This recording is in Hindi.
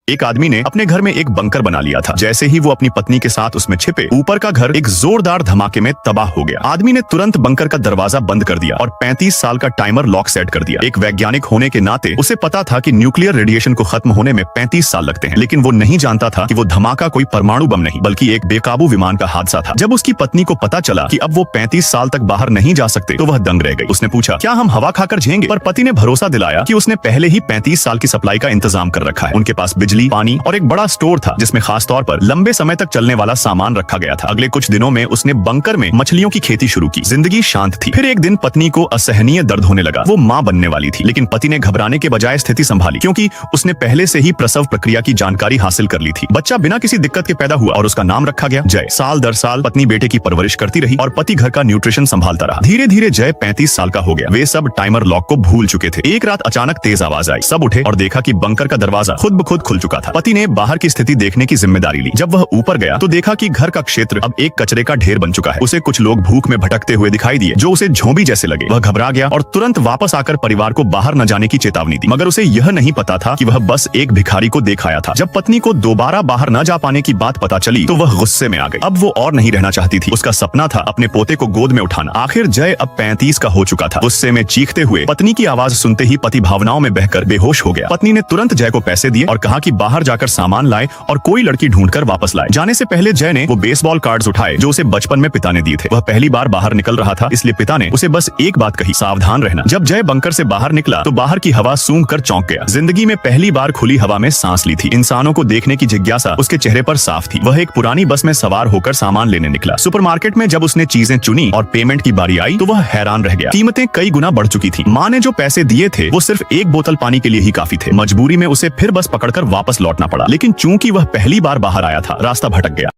एक आदमी ने अपने घर में एक बंकर बना लिया था। जैसे ही वो अपनी पत्नी के साथ उसमें छिपे, ऊपर का घर एक जोरदार धमाके में तबाह हो गया। आदमी ने तुरंत बंकर का दरवाजा बंद कर दिया और 35 साल का टाइमर लॉक सेट कर दिया। एक वैज्ञानिक होने के नाते उसे पता था कि न्यूक्लियर रेडिएशन को खत्म होने में 35 साल लगते हैं, लेकिन वो नहीं जानता था कि वो धमाका कोई परमाणु बम नहीं बल्कि एक बेकाबू विमान का हादसा था। जब उसकी पत्नी को पता चला कि अब वो 35 साल तक बाहर नहीं जा सकते तो वह दंग रह गई। उसने पूछा, क्या हम हवा खाकर झेंगे? पर पति ने भरोसा दिलाया कि उसने पहले ही 35 साल की सप्लाई का इंतजाम कर रखा है। उनके पास बिजली, पानी और एक बड़ा स्टोर था जिसमें खास तौर पर लंबे समय तक चलने वाला सामान रखा गया था। अगले कुछ दिनों में उसने बंकर में मछलियों की खेती शुरू की। जिंदगी शांत थी। फिर एक दिन पत्नी को असहनीय दर्द होने लगा। वो मां बनने वाली थी, लेकिन पति ने घबराने के बजाय स्थिति संभाली, क्योंकि उसने पहले से ही प्रसव प्रक्रिया की जानकारी हासिल कर ली थी। बच्चा बिना किसी दिक्कत के पैदा हुआ और उसका नाम रखा गया जय। साल दर साल पत्नी बेटे की परवरिश करती रही और पति घर का न्यूट्रिशन संभालता रहा। धीरे धीरे जय 35 साल का हो गया। वे सब टाइमर लॉक को भूल चुके थे। एक रात अचानक तेज आवाज आई। सब उठे और देखा कि बंकर का दरवाजा खुद ब खुद खुल चुका था। पति ने बाहर की स्थिति देखने की जिम्मेदारी ली। जब वह ऊपर गया तो देखा कि घर का क्षेत्र अब एक कचरे का ढेर बन चुका है। उसे कुछ लोग भूख में भटकते हुए दिखाई दिए जो उसे झोंबी जैसे लगे। वह घबरा गया और तुरंत वापस आकर परिवार को बाहर न जाने की चेतावनी दी, मगर उसे यह नहीं पता था कि वह बस एक भिखारी को देख आया था। जब पत्नी को दोबारा बाहर न जा पाने की बात पता चली तो वह गुस्से में आ गई। अब वो और नहीं रहना चाहती थी। उसका सपना था अपने पोते को गोद में उठाना। आखिर जय अब 35 का हो चुका था। गुस्से में चीखते हुए पत्नी की आवाज सुनते ही पति भावनाओं में बहकर बेहोश हो गया। पत्नी ने तुरंत जय को पैसे दिए और कहा कि बाहर जाकर सामान लाए और कोई लड़की ढूंढकर वापस लाए। जाने से पहले जय ने वो बेसबॉल कार्ड्स उठाए जो उसे बचपन में पिता ने दिए थे। वह पहली बार बाहर निकल रहा था, इसलिए पिता ने उसे बस एक बात कही, सावधान रहना। जब जय बंकर से बाहर निकला तो बाहर की हवा सूंघ कर चौंक गया। जिंदगी में पहली बार खुली हवा में सांस ली थी। इंसानों को देखने की जिज्ञासा उसके चेहरे पर साफ थी। वह एक पुरानी बस में सवार होकर सामान लेने निकला। सुपरमार्केट में जब उसने चीजें चुनी और पेमेंट की बारी आई तो वह हैरान रह गया। कीमतें कई गुना बढ़ चुकी थी। माँ ने जो पैसे दिए थे वो सिर्फ एक बोतल पानी के लिए ही काफी थे। मजबूरी में उसे फिर बस पकड़कर वापस लौटना पड़ा, लेकिन चूंकि वह पहली बार बाहर आया था, रास्ता भटक गया।